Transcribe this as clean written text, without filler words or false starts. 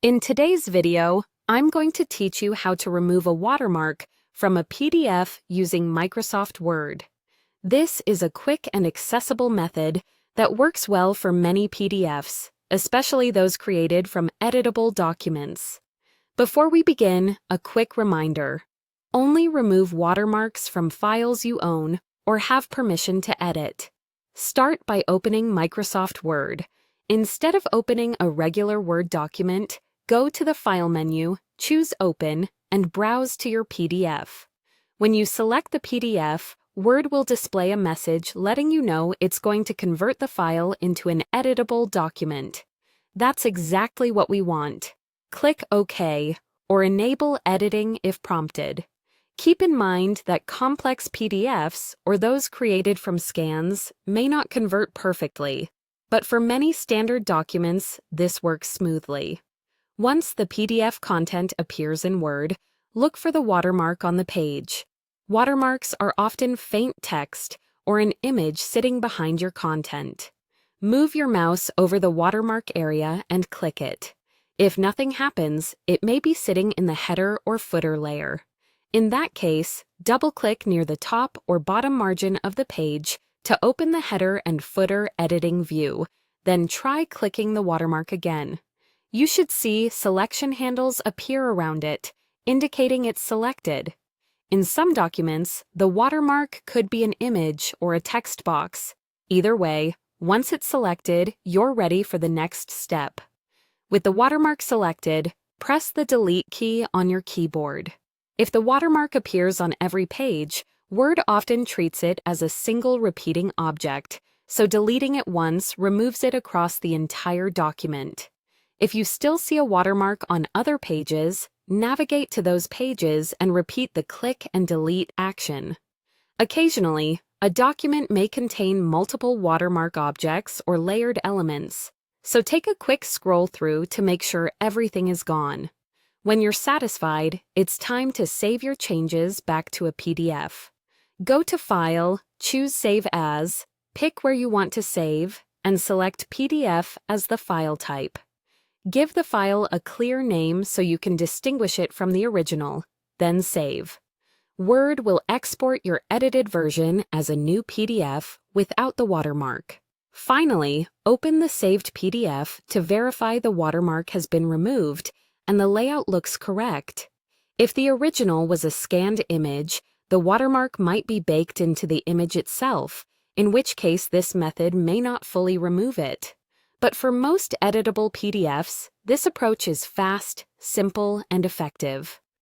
In today's video, I'm going to teach you how to remove a watermark from a PDF using Microsoft Word. This is a quick and accessible method that works well for many PDFs, especially those created from editable documents. Before we begin, a quick reminder. Only remove watermarks from files you own or have permission to edit. Start by opening Microsoft Word. Instead of opening a regular Word document, go to the File menu, choose Open, and browse to your PDF. When you select the PDF, Word will display a message letting you know it's going to convert the file into an editable document. That's exactly what we want. Click OK, or enable editing if prompted. Keep in mind that complex PDFs, or those created from scans, may not convert perfectly, but for many standard documents, this works smoothly. Once the PDF content appears in Word, look for the watermark on the page. Watermarks are often faint text or an image sitting behind your content. Move your mouse over the watermark area and click it. If nothing happens, it may be sitting in the header or footer layer. In that case, double-click near the top or bottom margin of the page to open the header and footer editing view, then try clicking the watermark again. You should see selection handles appear around it, indicating it's selected. In some documents, the watermark could be an image or a text box. Either way, once it's selected, you're ready for the next step. With the watermark selected, press the Delete key on your keyboard. If the watermark appears on every page, Word often treats it as a single repeating object, so deleting it once removes it across the entire document. If you still see a watermark on other pages, navigate to those pages and repeat the click and delete action. Occasionally, a document may contain multiple watermark objects or layered elements, so take a quick scroll through to make sure everything is gone. When you're satisfied, it's time to save your changes back to a PDF. Go to File, choose Save As, pick where you want to save, and select PDF as the file type. Give the file a clear name so you can distinguish it from the original, then save. Word will export your edited version as a new PDF without the watermark. Finally, open the saved PDF to verify the watermark has been removed and the layout looks correct. If the original was a scanned image, the watermark might be baked into the image itself, in which case this method may not fully remove it. But for most editable PDFs, this approach is fast, simple, and effective.